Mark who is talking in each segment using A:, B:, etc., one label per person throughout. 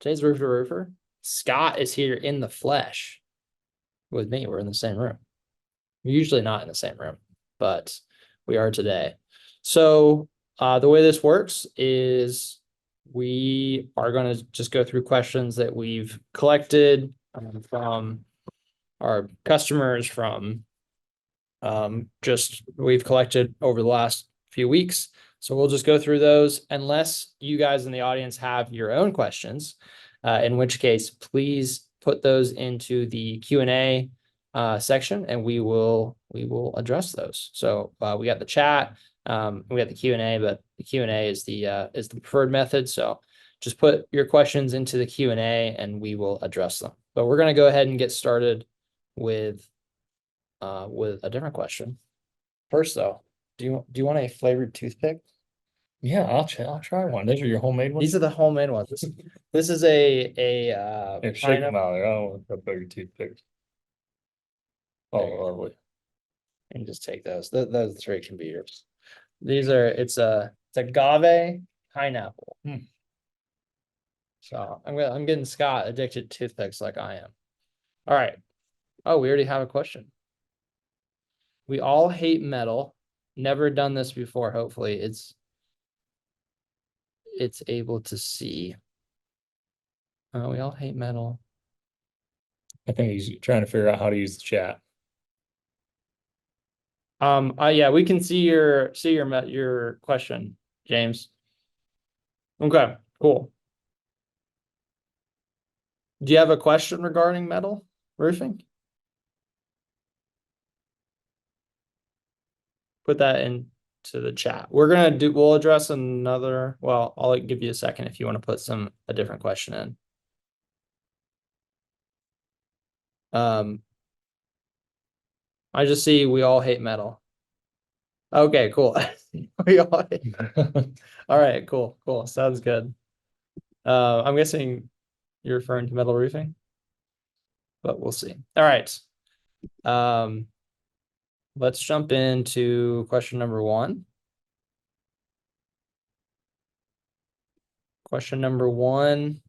A: Today's Roofer2Roofer. Scott is here in the flesh with me. We're in the same room. We're usually not in the same room, but we are today. So the way this works is we are going to just go through questions that we've collected from our customers, from just we've collected over the last few weeks. So we'll just go through those unless you guys in the audience have your own questions, in which case, please put those into the Q&A section and we will address those. So we got the chat, we got the Q&A, but the Q&A is the preferred method. So just put your questions into the Q&A and we will address them. But we're going to go ahead and get started with a different question. First, though, do you want a flavored toothpick?
B: Yeah, I'll try one. These are your homemade ones?
A: These are the homemade ones. This is a
B: shake them out there. I don't want a flavored toothpick. Oh, lovely.
A: And just take those. Those three can be yours. These are it's agave pineapple. So I'm getting Scott addicted to toothpicks like I am. All right. Oh, we already have a question. We all hate metal. Never done this before. Hopefully it's able to see. We all hate metal.
B: I think he's trying to figure out how to use the chat.
A: Yeah, we can see your question, James. Okay, cool. Do you have a question regarding metal roofing? Put that into the chat. We'll address another, well, I'll give you a second if you want to put a different question in. I just see we all hate metal. Okay, cool. We all hate. All right, cool. Sounds good. I'm guessing you're referring to metal roofing, but we'll see. All right. Let's jump into question number 1. Question number 1.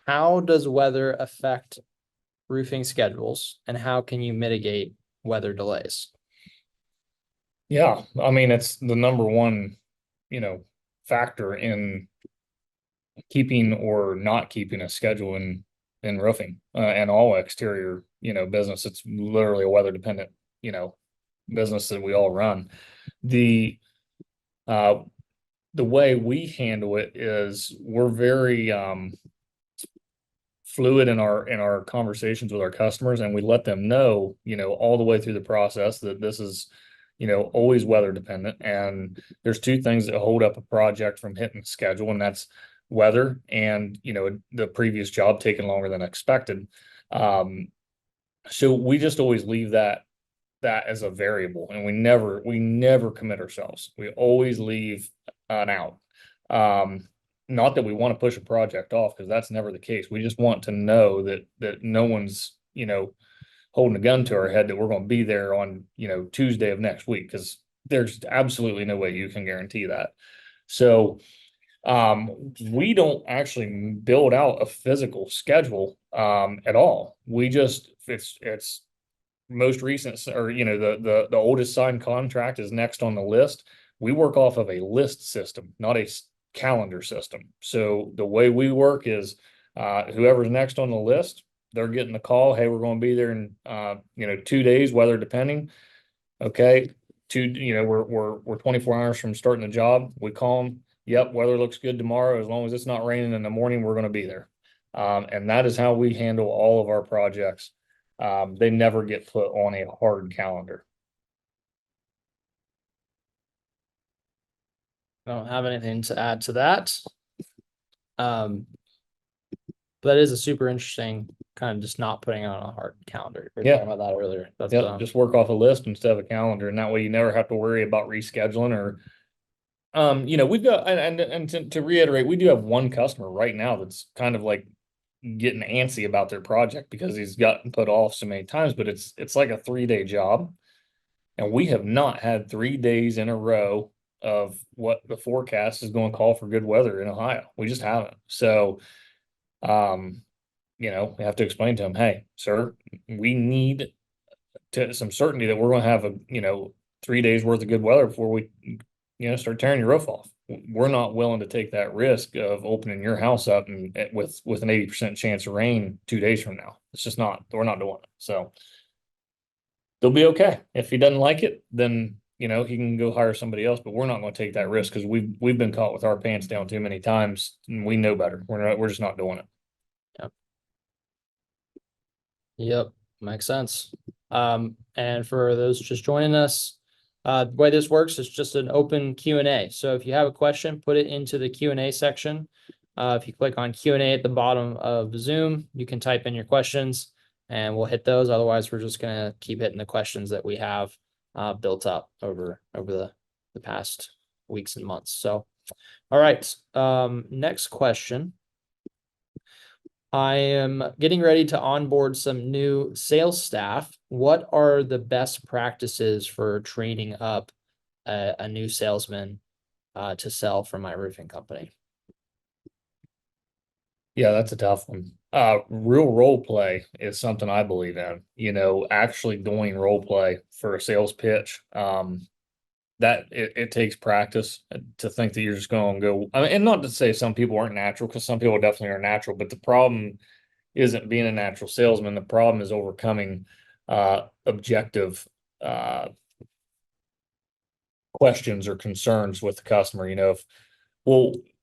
A: How does weather affect roofing schedules and how can you mitigate weather delays?
B: Yeah, I mean, it's the number one, factor in keeping or not keeping a schedule in roofing and all exterior, business. It's literally a weather dependent, business that we all run. The way we handle it is we're very fluid in our conversations with our customers, and we let them know, all the way through the process that this is, always weather dependent. And there's two things that hold up a project from hitting schedule, and that's weather and, the previous job taking longer than expected. So we just always leave that as a variable, and we never commit ourselves. We always leave an out. Not that we want to push a project off, because that's never the case. We just want to know that no one's, holding a gun to our head that we're going to be there on, Tuesday of next week, because there's absolutely no way you can guarantee that. So we don't actually build out a physical schedule at all. We just it's most recent, or the oldest signed contract is next on the list. We work off of a list system, not a calendar system. So the way we work is whoever's next on the list, they're getting the call, hey, we're going to be there in 2 days, weather depending. Okay, we're 24 hours from starting the job. We call them, yep, weather looks good tomorrow. As long as it's not raining in the morning, we're going to be there. And that is how we handle all of our projects. They never get put on a hard calendar.
A: I don't have anything to add to that. But that is a super interesting kind of just not putting it on a hard calendar. We were talking about that earlier. That's
B: just work off a list instead of a calendar, and that way you never have to worry about rescheduling or we've got, and to reiterate, we do have one customer right now that's kind of like getting antsy about their project because he's gotten put off so many times, but it's like a 3-day job, and we have not had 3 days in a row of what the forecast is going to call for good weather in Ohio. We just haven't. So, we have to explain to them, hey, sir, we need some certainty that we're going to have 3 days worth of good weather before we, start tearing your roof off. We're not willing to take that risk of opening your house up and with an 80% chance of rain 2 days from now. It's just not, we're not doing it. So they'll be okay. If he doesn't like it, then he can go hire somebody else, but we're not going to take that risk because we've been caught with our pants down too many times and we know better. We're just not doing it.
A: Yep, makes sense. And for those just joining us, the way this works is just an open Q&A. So if you have a question, put it into the Q&A section. If you click on Q&A at the bottom of Zoom, you can type in your questions and we'll hit those. Otherwise, we're just gonna keep hitting the questions that we have built up over the past weeks and months. So, all right, next question. I am getting ready to onboard some new sales staff. What are the best practices for training up a new salesman to sell for my roofing company?
B: Yeah, that's a tough one. Real role play is something I believe in, actually doing role play for a sales pitch. That it takes practice to think that you're just going to go. I mean, and not to say some people aren't natural, because some people definitely are natural, but the problem isn't being a natural salesman. The problem is overcoming objective questions or concerns with the customer.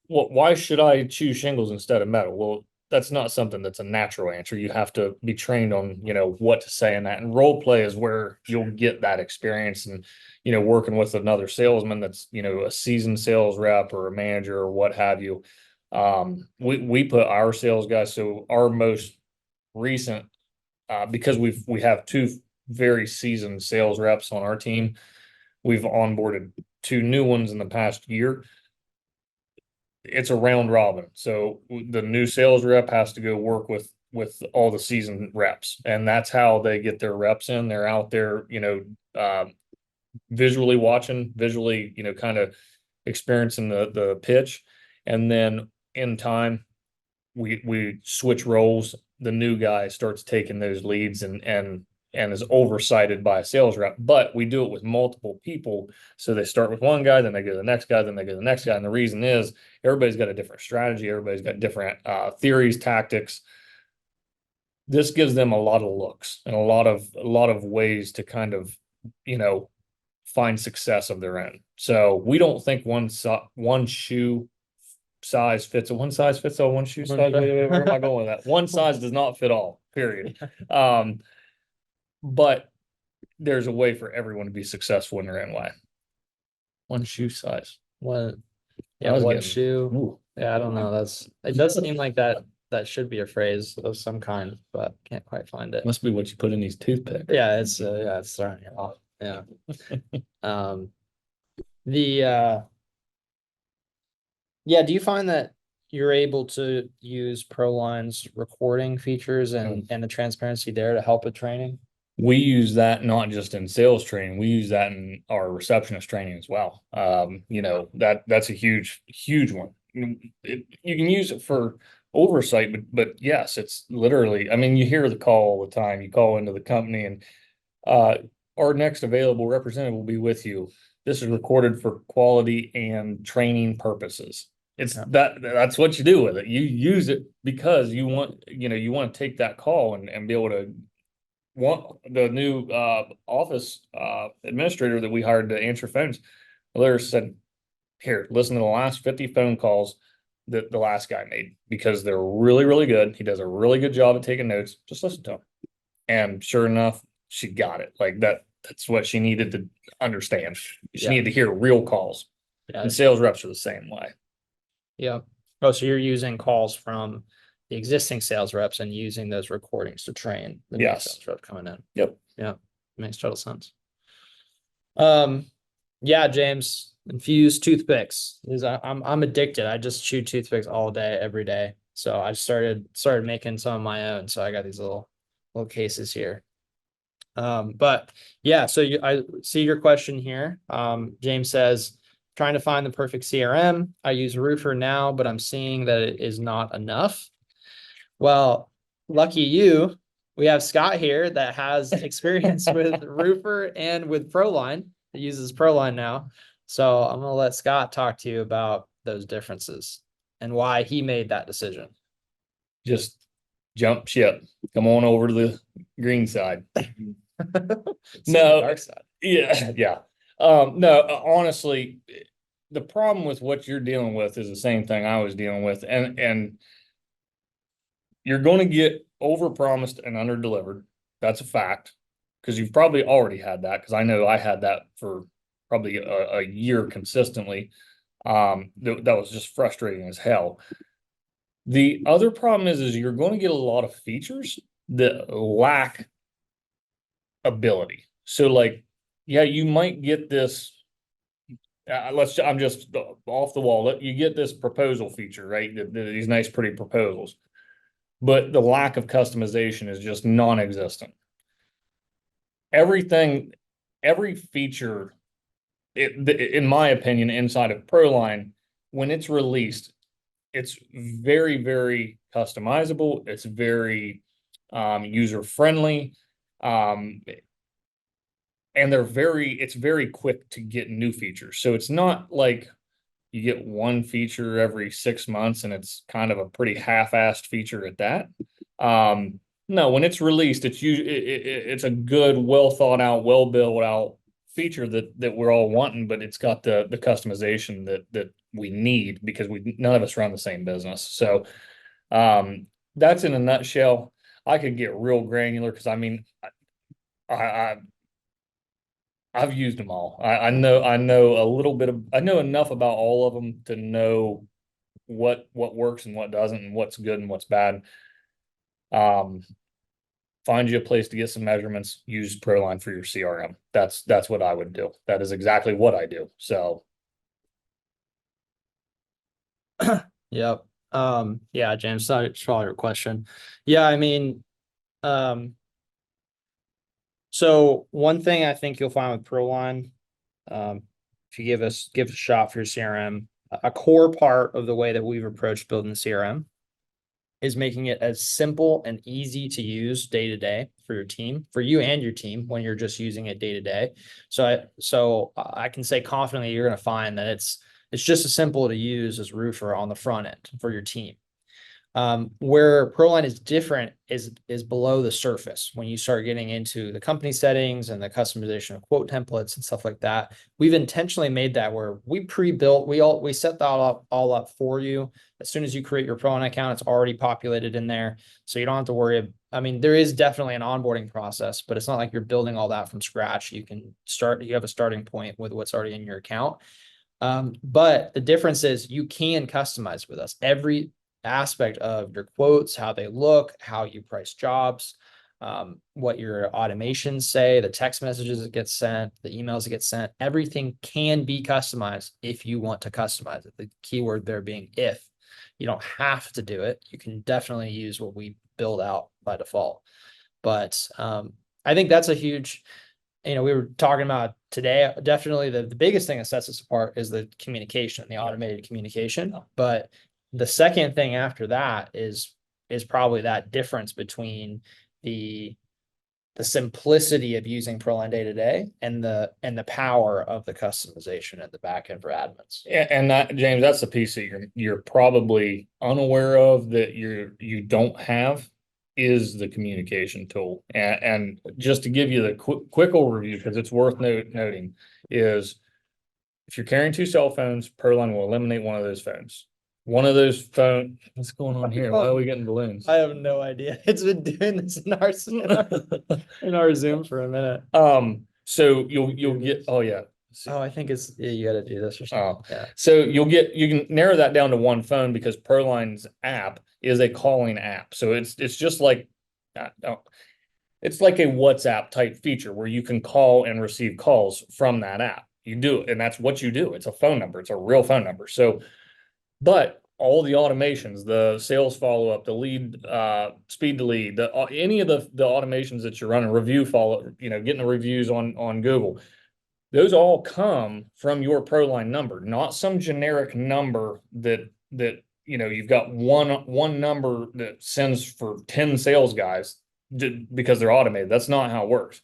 B: Why should I choose shingles instead of metal? Well, that's not something that's a natural answer. You have to be trained on, what to say in that. And role play is where you'll get that experience and, working with another salesman that's, a seasoned sales rep or a manager or what have you. We put our sales guys, so our most recent, because we have two very seasoned sales reps on our team. We've onboarded 2 new ones in the past year. It's a round robin. So the new sales rep has to go work with all the seasoned reps, and that's how they get their reps in. They're out there, visually watching, kind of experiencing the pitch. And then in time, we switch roles. The new guy starts taking those leads and is oversighted by a sales rep, but we do it with multiple people. So they start with one guy, then they go to the next guy, then they go to the next guy. And the reason is everybody's got a different strategy. Everybody's got different theories, tactics. This gives them a lot of looks and a lot of ways to kind of, find success of their own. So we don't think one shoe size fits all. One size fits all. One shoe size. Where am I going with that? One size does not fit all. Period. But there's a way for everyone to be successful in their own way. One shoe size.
A: One shoe.
B: Ooh.
A: Yeah, I don't know. It does seem like that should be a phrase of some kind, but can't quite find it.
B: Must be what you put in these toothpicks.
A: Yeah, it's throwing you off. Yeah. Do you find that you're able to use ProLine's recording features and the transparency there to help with training?
B: We use that not just in sales training, we use that in our receptionist training as well. That's a huge one. You can use it for oversight, but yes, it's literally, I mean, you hear the call all the time. You call into the company and our next available representative will be with you. This is recorded for quality and training purposes. That's what you do with it. You use it because you want to take that call and be able to the new office administrator that we hired to answer phones. Larry said, here, listen to the last 50 phone calls that the last guy made, because they're really, really good. He does a really good job at taking notes. Just listen to him. And sure enough, she got it. Like that's what she needed to understand. She needed to hear real calls. Yeah. And sales reps are the same way.
A: Yeah. Oh, so you're using calls from the existing sales reps and using those recordings to train the new sales rep coming in.
B: Yep.
A: Yeah. Makes total sense. Yeah, James, infused toothpicks. I'm addicted. I just chew toothpicks all day, every day. So I started making some of my own. So I got these little cases here. But yeah, so I see your question here. James says, trying to find the perfect CRM. I use Roofer now, but I'm seeing that it is not enough. Well, lucky you, we have Scott here that has experience with Roofer and with ProLine. He uses ProLine now. So I'm gonna let Scott talk to you about those differences and why he made that decision.
B: Just jump ship. Come on over to the green side. No,
A: dark side.
B: Yeah, yeah. No, honestly, the problem with what you're dealing with is the same thing I was dealing with, and you're going to get overpromised and underdelivered. That's a fact, because you've probably already had that. Because I know I had that for probably a year consistently. That was just frustrating as hell. The other problem is you're going to get a lot of features that lack ability. So, like, yeah, you might get this. I'm just off the wall. You get this proposal feature, right? These nice, pretty proposals, but the lack of customization is just non-existent. Every feature, in my opinion, inside of ProLine, when it's released, it's very, very customizable. It's very user friendly. And it's very quick to get new features. So it's not like you get one feature every 6 months and it's kind of a pretty half-assed feature at that. No, when it's released, it's a good, well thought out, well built out feature that we're all wanting, but it's got the customization that we need because none of us run the same business. So that's in a nutshell. I could get real granular because I mean, I've used them all. I know I know enough about all of them to know what works and what doesn't and what's good and what's bad. Find you a place to get some measurements, use ProLine for your CRM. That's what I would do. That is exactly what I do. So
A: Yep. Yeah, James, sorry for your question. Yeah, I mean, so one thing I think you'll find with ProLine, if you give a shot for your CRM, a core part of the way that we've approached building the CRM is making it as simple and easy to use day to day for your team, for you and your team when you're just using it day to day. So I can say confidently you're going to find that it's just as simple to use as Roofer on the front end for your team. Where ProLine is different is below the surface. When you start getting into the company settings and the customization of quote templates and stuff like that, we've intentionally made that where we pre-built, we set that all up for you. As soon as you create your ProLine account, it's already populated in there. So you don't have to worry. I mean, there is definitely an onboarding process, but it's not like you're building all that from scratch. You have a starting point with what's already in your account. But the difference is you can customize with us every aspect of your quotes, how they look, how you price jobs, what your automations say, the text messages that get sent, the emails that get sent, everything can be customized if you want to customize it. The keyword there being if. You don't have to do it. You can definitely use what we build out by default. But I think that's a huge, we were talking about today, definitely the biggest thing that sets us apart is the communication, the automated communication. But the second thing after that is probably that difference between the simplicity of using ProLine day to day and the power of the customization at the back end for admins.
B: and that, James, that's the piece that you're probably unaware of that you don't have is the communication tool. And just to give you the quick overview, because it's worth noting, is if you're carrying two cell phones, ProLine will eliminate one of those phones. One of those phone. What's going on here? Why are we getting balloons?
A: I have no idea. It's been doing this in our Zoom for a minute.
B: So you'll get. Oh yeah.
A: Oh, I think you got to do this or something.
B: Yeah. So you can narrow that down to one phone because ProLine's app is a calling app. So it's just like, it's like a WhatsApp type feature where you can call and receive calls from that app. You do it, and that's what you do. It's a phone number. It's a real phone number. So. But all the automations, the sales follow-up, the lead, speed to lead, any of the automations that you're running, review follow, getting the reviews on Google, those all come from your ProLine number, not some generic number that you've got one number that sends for 10 sales guys because they're automated. That's not how it works.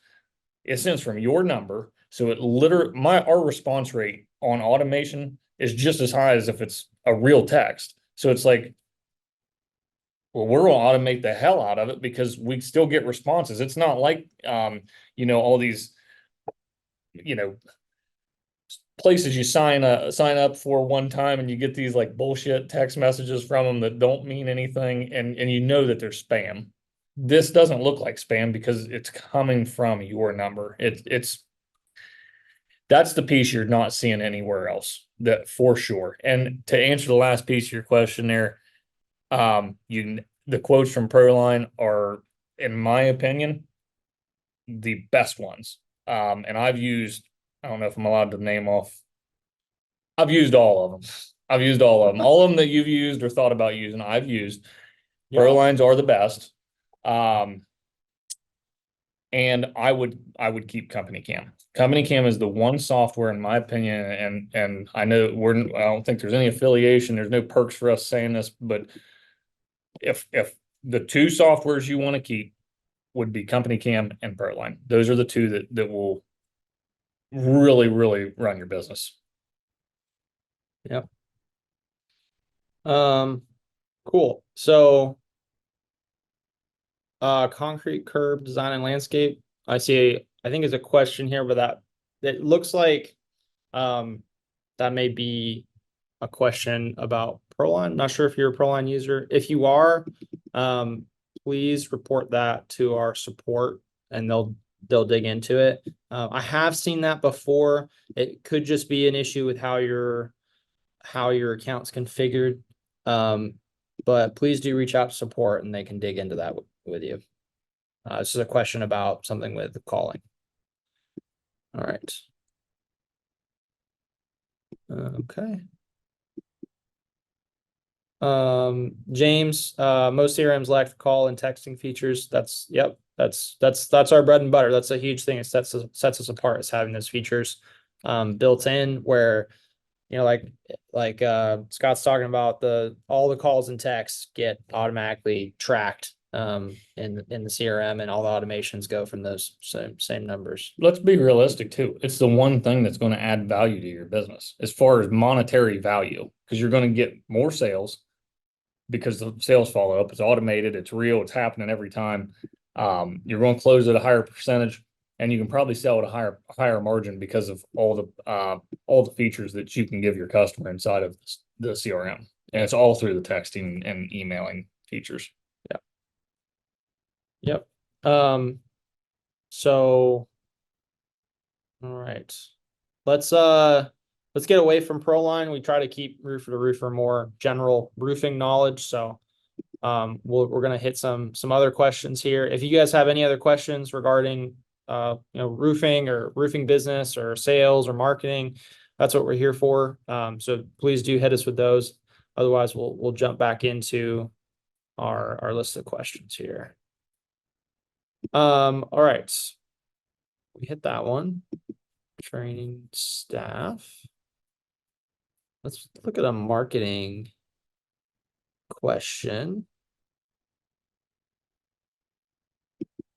B: It sends from your number. So it literally our response rate on automation is just as high as if it's a real text. So it's like, well, we're gonna automate the hell out of it because we still get responses. It's not like all these, you know, places you sign up for one time and you get these like bullshit text messages from them that don't mean anything, and that they're spam. This doesn't look like spam because it's coming from your number. It's that's the piece you're not seeing anywhere else, that for sure. And to answer the last piece of your question there, the quotes from ProLine are, in my opinion, the best ones. And I don't know if I'm allowed to name off. I've used all of them. I've used all of them. All of them that you've used or thought about using, I've used.
A: Yeah.
B: ProLines are the best. And I would keep Company Cam. Company Cam is the one software, in my opinion, and I know I don't think there's any affiliation, there's no perks for us saying this, but if the two softwares you want to keep would be Company Cam and ProLine. Those are the two that will really, really run your business.
A: Yep. Cool. So, concrete curb design and landscape. I think is a question here, but that it looks like, that may be a question about ProLine. Not sure if you're a ProLine user. If you are, please report that to our support and they'll dig into it. I have seen that before. It could just be an issue with how your account's configured. But please do reach out to support and they can dig into that with you. This is a question about something with calling. All right. Okay. James, most CRMs lack the call and texting features. That's our bread and butter. That's a huge thing. It sets us apart, is having those features built in, where like Scott's talking about, all the calls and texts get automatically tracked in the CRM, and all the automations go from those same numbers.
B: Let's be realistic too. It's the one thing that's going to add value to your business as far as monetary value, because you're going to get more sales because the sales follow up. It's automated, it's real, it's happening every time. You're going to close at a higher percentage, and you can probably sell at a higher margin because of all the features that you can give your customer inside of the CRM. And it's all through the texting and emailing features.
A: Yep. So, all right, let's get away from ProLine. We try to keep Roofer2Roofer more general roofing knowledge. So, we're gonna hit some other questions here. If you guys have any other questions regarding roofing or roofing business or sales or marketing, that's what we're here for. So please do hit us with those. Otherwise, we'll jump back into our list of questions here. All right. We hit that one. Training staff. Let's look at a marketing question.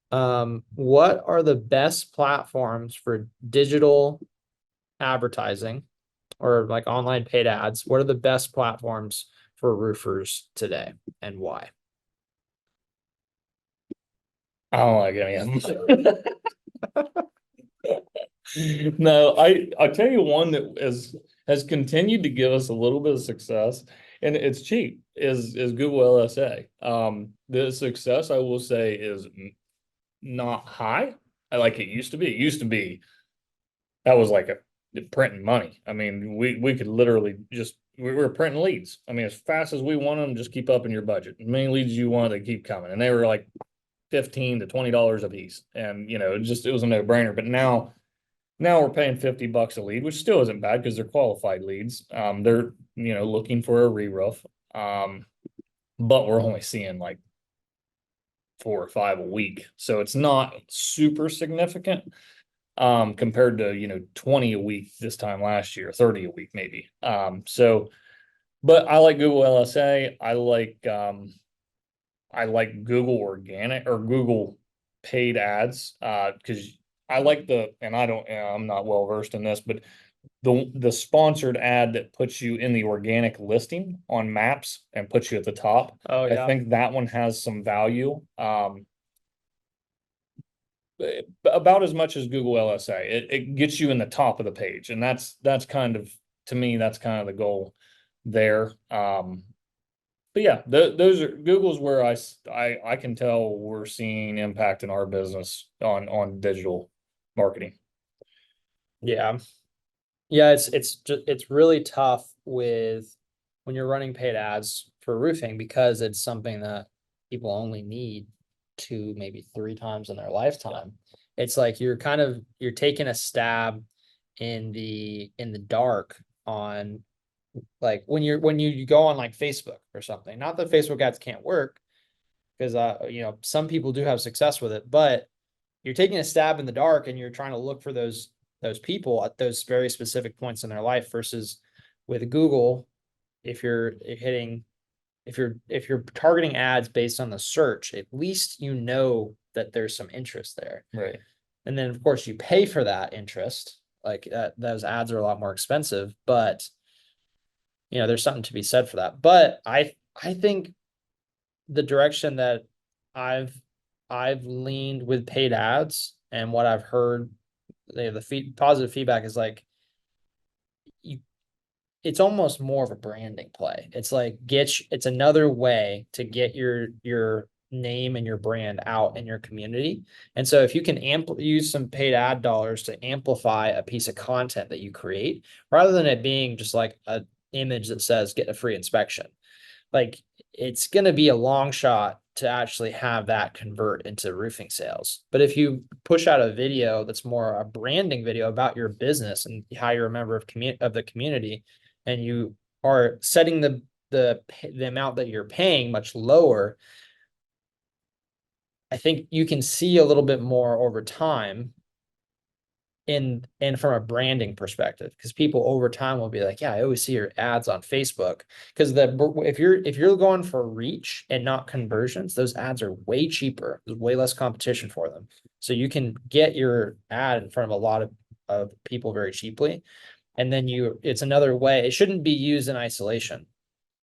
A: What are the best platforms for digital advertising or like online paid ads? What are the best platforms for roofers today, and why?
B: I don't like any of them. No, I'll tell you one that has continued to give us a little bit of success, and it's cheap, is Google LSA. The success, I will say, is not high like it used to be. It used to be that was like a printing money. I mean, we could literally we were printing leads. I mean, as fast as we want them, just keep up in your budget. As many leads you want, they keep coming, and they were like $15 to $20 a piece, and it was a no-brainer. But now we're paying $50 a lead, which still isn't bad because they're qualified leads. They're looking for a re-roof, but we're only seeing like 4 or 5 a week, so it's not super significant. compared to, 20 a week this time last year, 30 a week maybe. So, but I like Google LSA. I like Google organic or Google paid ads, because I like and I'm not well versed in this, but the sponsored ad that puts you in the organic listing on maps and puts you at the top.
A: Oh,
B: I
A: yeah.
B: think that one has some value. About as much as Google LSA. It gets you in the top of the page, and that's kind of, to me, that's kind of the goal there. But yeah, those are Google's where I can tell we're seeing impact in our business on digital marketing.
A: Yeah. Yeah, it's really tough with when you're running paid ads for roofing because it's something that people only need two, maybe three times in their lifetime. It's like you're taking a stab in the dark on, like, when you go on like Facebook or something. Not that Facebook ads can't work, because some people do have success with it, but you're taking a stab in the dark and you're trying to look for those people at those very specific points in their life, versus with Google, if you're hitting if you're targeting ads based on the search, at least you know that there's some interest there.
B: Right.
A: And then of course you pay for that interest. Like those ads are a lot more expensive, but there's something to be said for that. But I think the direction that I've I've leaned with paid ads, and what I've heard, positive feedback is like, you it's almost more of a branding play. It's like it's another way to get your name and your brand out in your community. And so if you can use some paid ad dollars to amplify a piece of content that you create, rather than it being just like a image that says get a free inspection, like, it's going to be a long shot to actually have that convert into roofing sales. But if you push out a video that's more a branding video about your business and how you're a member of the community, and you are setting the amount that you're paying much lower, I think you can see a little bit more over time and from a branding perspective, because people over time will be like, yeah, I always see your ads on Facebook. Because if you're going for reach and not conversions, those ads are way cheaper. There's way less competition for them, so you can get your ad in front of a lot of people very cheaply. And then it's another way. It shouldn't be used in isolation,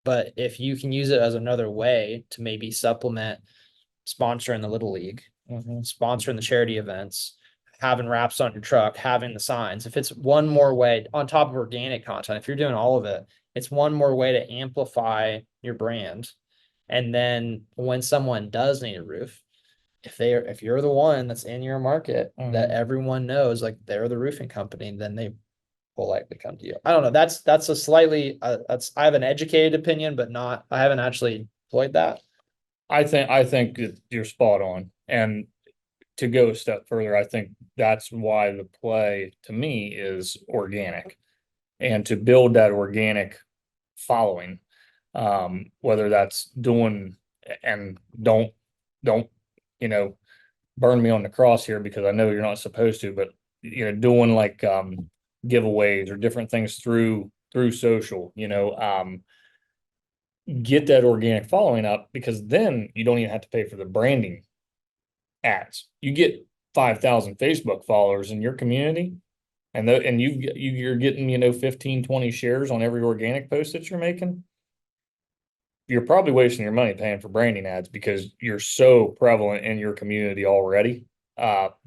A: but if you can use it as another way to maybe supplement sponsoring the Little League, sponsoring the charity events, having wraps on your truck, having the signs. If it's one more way on top of organic content, if you're doing all of it, it's one more way to amplify your brand. And then when someone does need a roof, if you're the one that's in your market that everyone knows, like, they're the roofing company, then they will likely come to you. I don't know. That's a slightly I have an educated opinion, but I haven't actually employed that.
B: I think that you're spot on. And to go a step further, I think that's why the play to me is organic, and to build that organic following. Whether that's doing, and don't, burn me on the cross here, because I know you're not supposed to, but doing like giveaways or different things through social, get that organic following up, because then you don't even have to pay for the branding ads. You get 5,000 Facebook followers in your community, and you're getting 15, 20 shares on every organic post that you're making. You're probably wasting your money paying for branding ads, because you're so prevalent in your community already,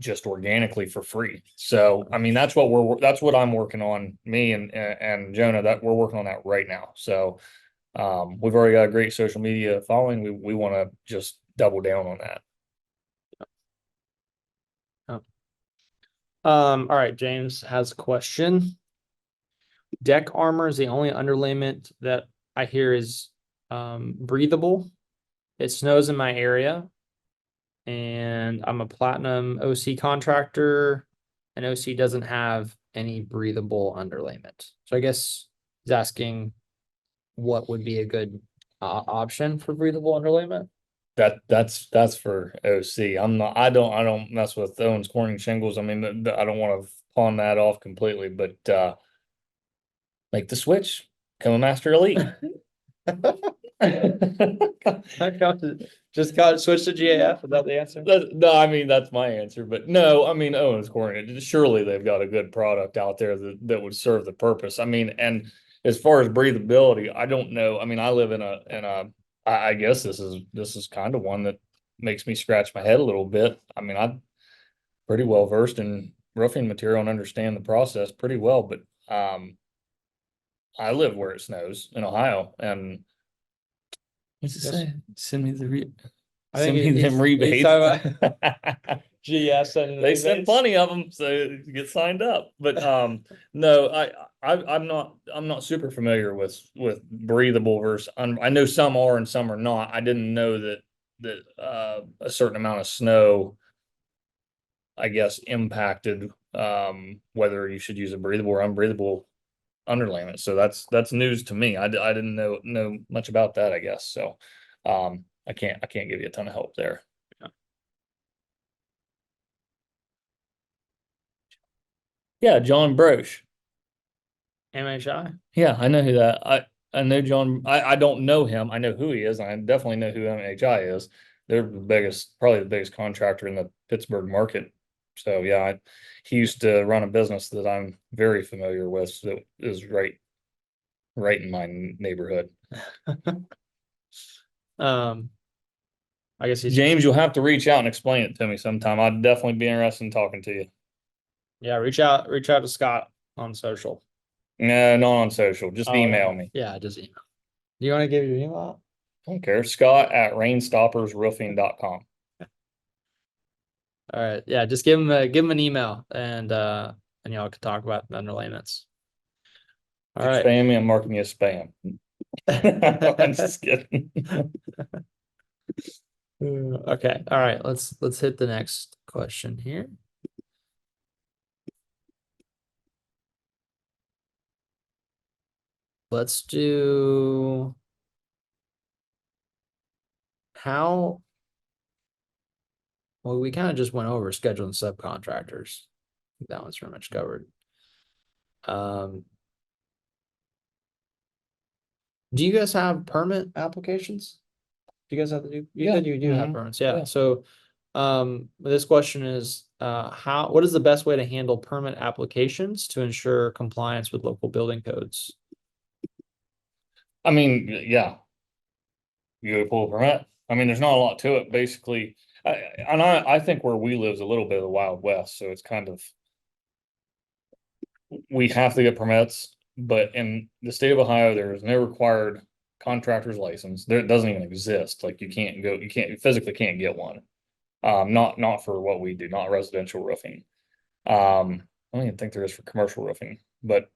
B: just organically for free. So I mean, that's what I'm working on, me and Jonah, that we're working on that right now. So we've already got a great social media following. We want to just double down on that.
A: All right, James has a question. Deck armor is the only underlayment that I hear is breathable. It snows in my area, and I'm a platinum OC contractor, and OC doesn't have any breathable underlayment. So I guess he's asking what would be a good option for breathable underlayment.
B: That's for OC. I don't mess with Owens Corning shingles. I mean, I don't want to pawn that off completely, but make the switch, become a master elite.
A: Just got switched to GAF. Is that the answer?
B: No, I mean that's my answer, but no, I mean Owens Corning. Surely they've got a good product out there that would serve the purpose. I mean, and as far as breathability, I don't know. I mean, I live in a. I guess this is kind of one that makes me scratch my head a little bit. I mean, I'm pretty well versed in roofing material and understand the process pretty well, but I live where it snows in Ohio, and what's it
A: Yes.
B: say? Send me the
A: I
B: send
A: think
B: me them
A: he's
B: rebates.
A: talking GS sending
B: They send
A: rebates.
B: plenty of them, so get signed up. But no, I'm not super familiar with breathable versus I know some are and some are not. I didn't know that a certain amount of snow, I guess, impacted whether you should use a breathable or unbreathable underlayment. So that's news to me. I didn't know much about that, I guess. So I can't give you a ton of help there. Yeah, John Broche.
A: MHI.
B: Yeah, I know who that. I know John. I don't know him. I know who he is. And I definitely know who MHI is. They're the biggest, probably the biggest contractor in the Pittsburgh market. So yeah, he used to run a business that I'm very familiar with. That is right in my neighborhood.
A: I guess he's
B: James, you'll have to reach out and explain it to me sometime. I'd definitely be interested in talking to you.
A: yeah. Reach out to Scott on social.
B: No, not on social. Just email me.
A: Yeah, just email. Do you want to give your email?
B: I don't care. Scott at rainstoppersroofing.com.
A: All right. Yeah, just give him an email and y'all can talk about the underlayments. All right.
B: Spam me, I'm marking you as spam. I'm just kidding.
A: Okay. All right. Let's hit the next question here. Let's do how well we kind of just went over scheduling subcontractors. I think that one's pretty much covered. Do you guys have permit applications? Do you guys have to do? You
B: Yeah.
A: said you do have
B: Mhm.
A: permits, yeah.
B: Yeah.
A: So, this question is, what is the best way to handle permit applications to ensure compliance with local building codes?
B: I mean, yeah. You go pull a permit. I mean, there's not a lot to it, basically. I think where we live is a little bit of the Wild West, so it's kind of we have to get permits, but in the state of Ohio, there is no required contractor's license. There it doesn't even exist. Like you physically can't get one. Not for what we do, not residential roofing. I don't even think there is for commercial roofing, but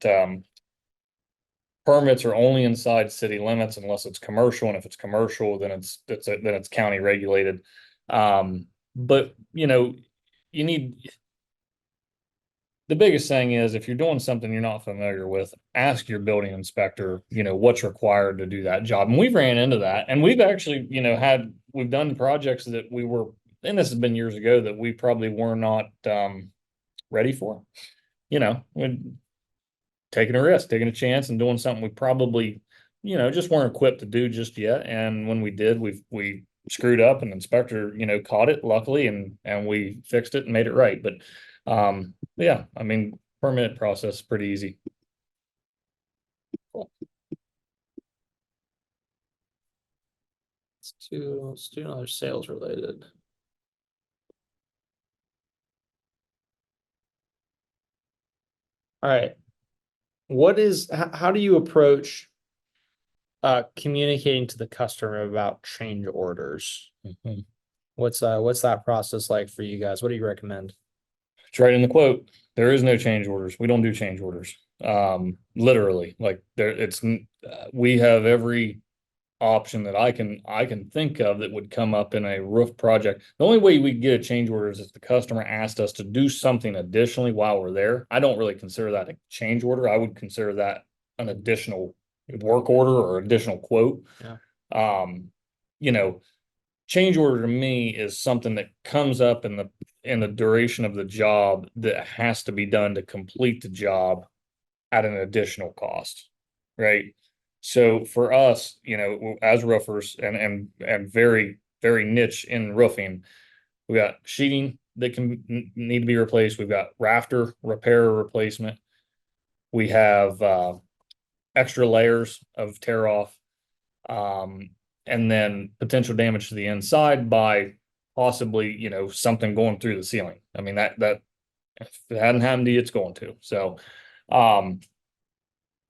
B: permits are only inside city limits unless it's commercial, and if it's commercial, then it's county regulated. But you need the biggest thing is if you're doing something you're not familiar with, ask your building inspector, what's required to do that job. And we've ran into that. And we've actually, we've done projects that and this has been years ago, that we probably were not ready for. We're taking a risk, taking a chance and doing something we probably, just weren't equipped to do just yet. And when we did, we screwed up, and the inspector, caught it luckily, and we fixed it and made it right. But yeah, I mean, permit process is pretty easy.
A: Let's do another sales related. All right. How do you approach communicating to the customer about change orders?
B: Mhm.
A: What's that process like for you guys? What do you recommend?
B: It's right in the quote. There is no change orders. We don't do change orders. Literally, like we have every option that I can think of that would come up in a roof project. The only way we get a change order is if the customer asked us to do something additionally while we're there. I don't really consider that a change order. I would consider that an additional work order or additional quote.
A: Yeah.
B: You know, change order to me is something that comes up in the duration of the job that has to be done to complete the job at an additional cost, right? So for us, as roofers and very, very niche in roofing, we got sheeting that can need to be replaced. We've got rafter repair or replacement. We have extra layers of tear off, and then potential damage to the inside by possibly, something going through the ceiling. I mean, that if it hadn't happened to you, it's going to. So,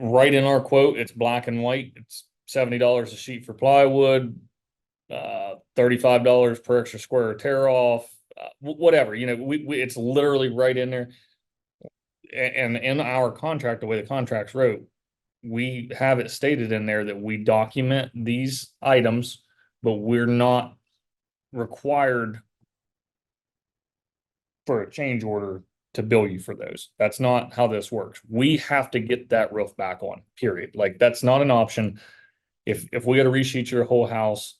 B: right in our quote, it's black and white. It's $70 a sheet for plywood, $35 per extra square tear off, whatever. It's literally right in there. And in our contract, the way the contracts wrote, we have it stated in there that we document these items, but we're not required for a change order to bill you for those. That's not how this works. We have to get that roof back on, period. Like, that's not an option. If we got to resheet your whole house,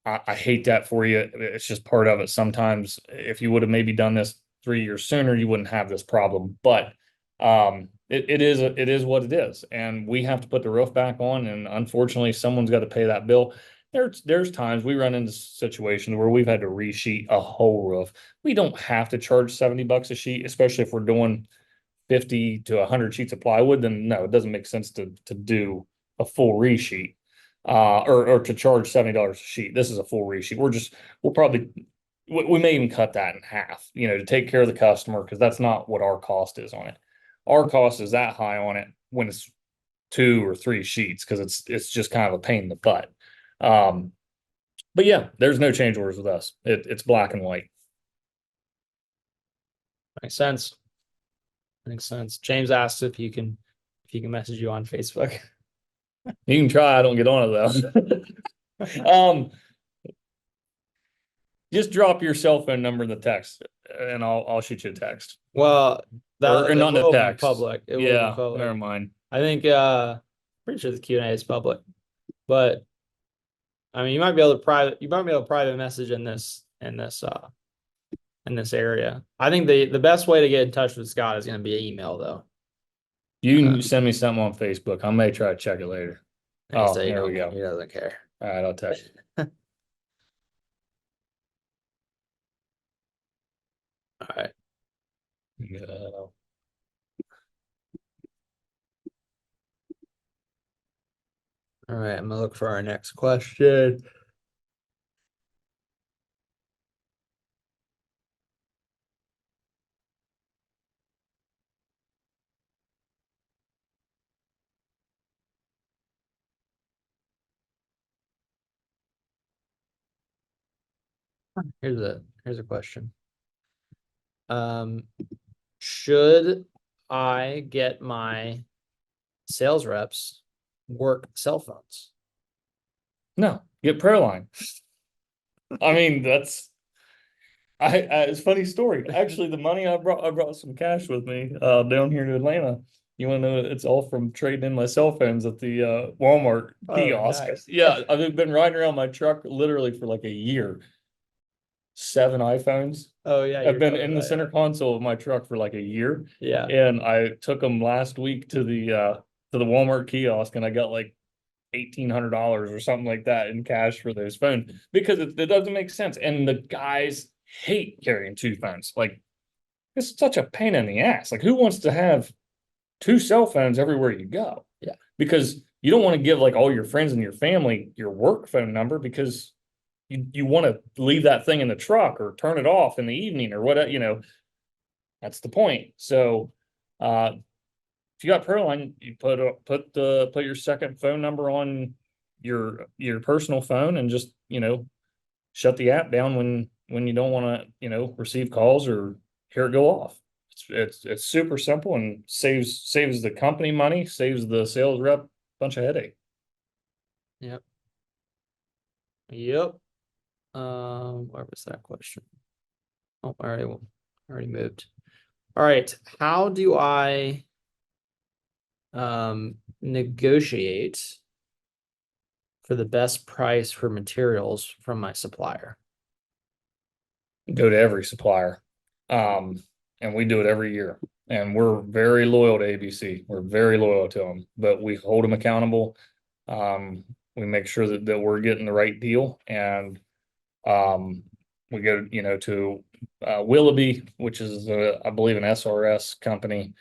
B: I hate that for you. It's just part of it. Sometimes if you would have maybe done this 3 years sooner, you wouldn't have this problem. But it is what it is. And we have to put the roof back on. And unfortunately, someone's got to pay that bill. There's times we run into situations where we've had to resheet a whole roof. We don't have to charge $70 a sheet, especially if we're doing 50 to 100 sheets of plywood. Then no, it doesn't make sense to do a full resheet. Or to charge $70 a sheet. This is a full resheet. We may even cut that in half, to take care of the customer, because that's not what our cost is on it. Our cost is that high on it when it's 2 or 3 sheets, because it's just kind of a pain in the butt. But yeah, there's no change orders with us. It's black and white.
A: Makes sense. James asked if he can message you on Facebook.
B: You can try. I don't get on it though. Just drop your cell phone number in the text, and I'll shoot you a text.
A: Well,
B: Or not in the
A: will be
B: text.
A: public. It will be
B: Yeah,
A: public.
B: never mind.
A: I think pretty sure the Q&A is public, but I mean, you might be able to private message in this area. I think the best way to get in touch with Scott is going to be an email, though.
B: You can send me something on Facebook. I may try to check it later. Oh, there we go.
A: He doesn't care.
B: All right, I'll text you.
A: All right.
B: Yeah.
A: All right, I'm gonna look for our next question. Here's a question. Should I get my sales reps work cell phones?
B: No, get ProLine. I mean, it's a funny story. Actually, the money I brought some cash with me down here to Atlanta. You want to know, it's all from trading in my cell phones at the Walmart kiosk.
A: Nice.
B: Yeah, I've been riding around my truck literally for like a year. 7 iPhones.
A: Oh yeah,
B: I've been in the center console of my truck for like a year.
A: Yeah.
B: And I took them last week to the Walmart kiosk, and I got like $1,800 or something like that in cash for those phones, because it doesn't make sense. And the guys hate carrying 2 phones. Like, it's such a pain in the ass. Like, who wants to have 2 cell phones everywhere you go?
A: Yeah.
B: Because you don't want to give like all your friends and your family your work phone number, because you want to leave that thing in the truck or turn it off in the evening or whatever, that's the point. So, if you got ProLine, you put your second phone number on your personal phone, and just, shut the app down when you don't want to, receive calls or hear it go off. It's super simple and saves the company money, saves the sales rep a bunch of headache.
A: Yep. Where was that question? Oh, I already moved. All right. How do I negotiate for the best price for materials from my supplier?
B: Go to every supplier. And we do it every year. And we're very loyal to ABC. We're very loyal to them, but we hold them accountable. We make sure that we're getting the right deal, and we go, to Willoughby, which is I believe an SRS company,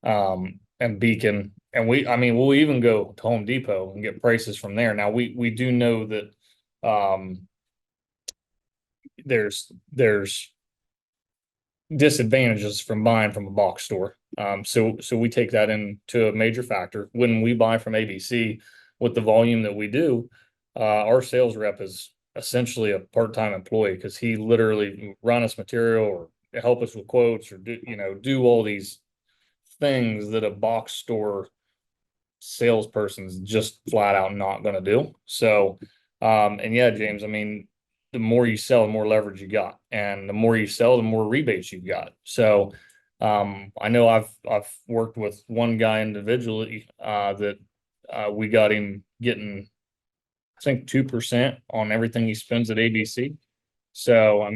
B: and Beacon, and we'll even go to Home Depot and get prices from there. Now we do know that there's disadvantages from buying from a box store. So we take that into a major factor when we buy from ABC. With the volume that we do, our sales rep is essentially a part-time employee, because he literally run us material or help us with quotes, or do all these things that a box store salesperson's just flat out not going to do. So, and yeah, James, the more you sell, the more leverage you got, and the more you sell, the more rebates you've got. So, I know I've worked with one guy individually, that we got him getting, I think, 2% on everything he spends at ABC. So,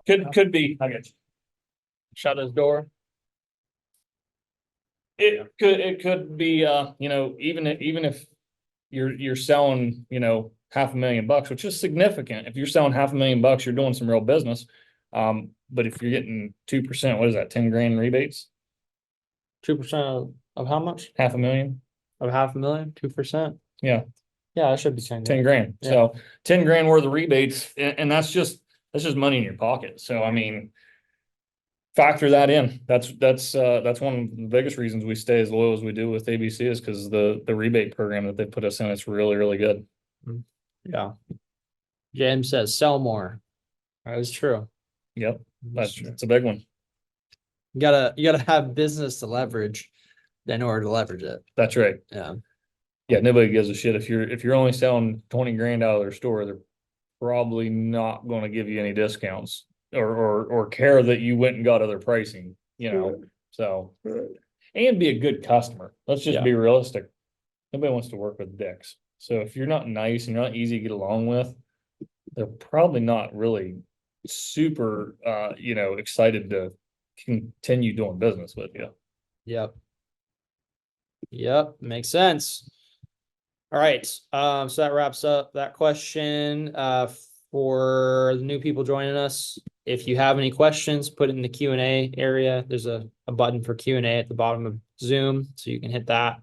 B: could be. I get you. Shut his door. It could be, even if you're selling, $500,000, which is significant. If you're selling $500,000, you're doing some real business. But if you're getting 2%, what is that, 10 grand rebates?
A: 2% of how much?
B: $500,000.
A: Of 500,000, 2%?
B: Yeah.
A: Yeah, that should be 10
B: 10 grand.
A: Yeah.
B: So 10 grand worth of rebates, and that's just money in your pocket. So, factor that in. That's one of the biggest reasons we stay as loyal as we do with ABC, is because the rebate program that they put us in, it's really, really good.
A: Yeah. James says sell more. That is true.
B: Yep. That's a big one.
A: You gotta have business to leverage in order to leverage it.
B: That's right.
A: Yeah.
B: Yeah, nobody gives a shit if you're only selling 20 grand out of their store. They're probably not going to give you any discounts or care that you went and got other pricing, so, and be a good customer. Let's just be realistic. Nobody wants to work with dicks. So if you're not nice and you're not easy to get along with, they're probably not really super, excited to continue doing business with you.
A: Yep. Makes sense. All right. So that wraps up that question. For the new people joining us, if you have any questions, put it in the Q&A area. There's a button for Q&A at the bottom of Zoom, so you can hit that.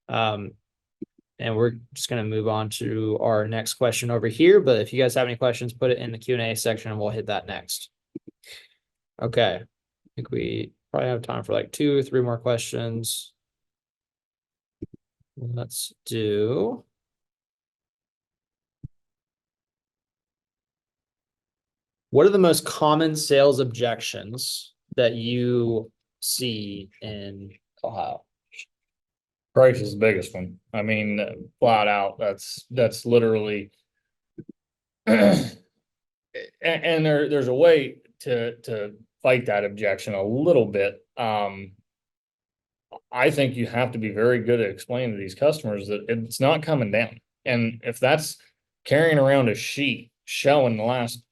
A: And we're just going to move on to our next question over here. But if you guys have any questions, put it in the Q&A section and we'll hit that next. Okay. I think we probably have time for like 2 or 3 more questions. Let's do. What are the most common sales objections that you see in Ohio?
B: Price is the biggest one. Flat out, that's literally, and there's a way to fight that objection a little bit. I think you have to be very good at explaining to these customers that it's not coming down. And if that's carrying around a sheet showing the last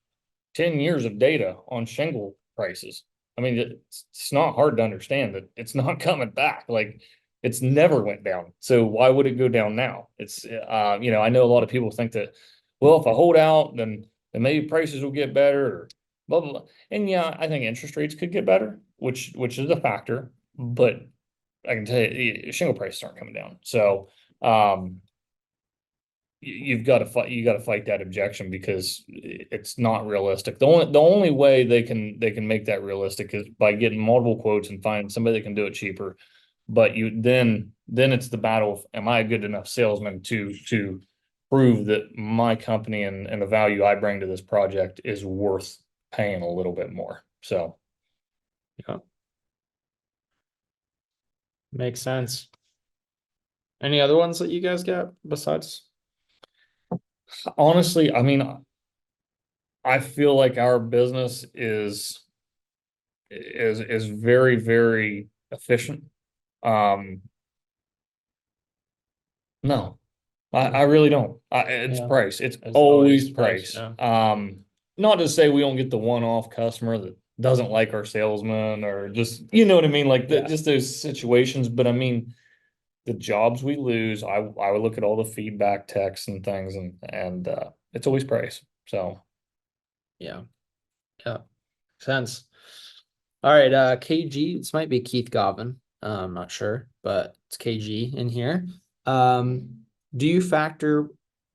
B: 10 years of data on shingle prices, it's not hard to understand that it's not coming back. Like, it's never went down. So why would it go down now? It's, I know a lot of people think that, well, if I hold out, then maybe prices will get better, or blah, blah, blah. And yeah, I think interest rates could get better, which is a factor, but I can tell you, shingle prices aren't coming down. So, you've got to fight that objection, because it's not realistic. The only way they can make that realistic is by getting multiple quotes and finding somebody that can do it cheaper. But then it's the battle of, am I a good enough salesman to prove that my company and the value I bring to this project is worth paying a little bit more. So,
A: yeah, makes sense. Any other ones that you guys got besides?
B: Honestly, I feel like our business is very, very efficient. No, I really don't. It's
A: Yeah.
B: price. It's
A: It's
B: always
A: always price,
B: price.
A: yeah.
B: Not to say we don't get the one-off customer that doesn't like our salesman or just, you know what I mean? Like
A: Yeah.
B: just those situations. But I mean, the jobs we lose, I would look at all the feedback texts and things and it's always price. So
A: Yeah. Yeah. Sense. All right, KG, this might be Keith Govan. I'm not sure, but it's KG in here. Do you factor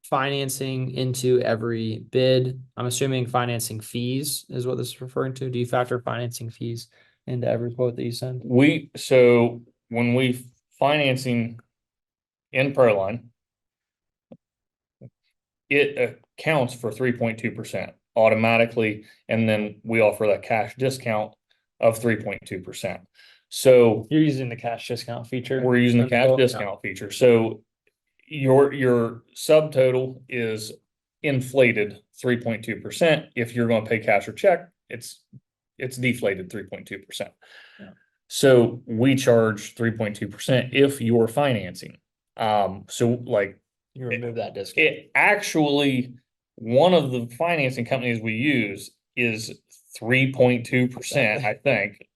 A: financing into every bid? I'm assuming financing fees is what this is referring to. Do you factor financing fees into every quote that you send?
B: so when we financing in ProLine, it accounts for 3.2% automatically, and then we offer that cash discount of 3.2%. So
A: You're using the cash discount feature.
B: we're using the
A: in
B: cash
A: quote?
B: discount feature. So your subtotal is inflated 3.2%. If you're going to pay cash or check, it's deflated 3.2%.
A: Yeah.
B: So we charge 3.2% if you're financing. So like
A: You remove that discount.
B: it actually, one of the financing companies we use is 3.2%, I think.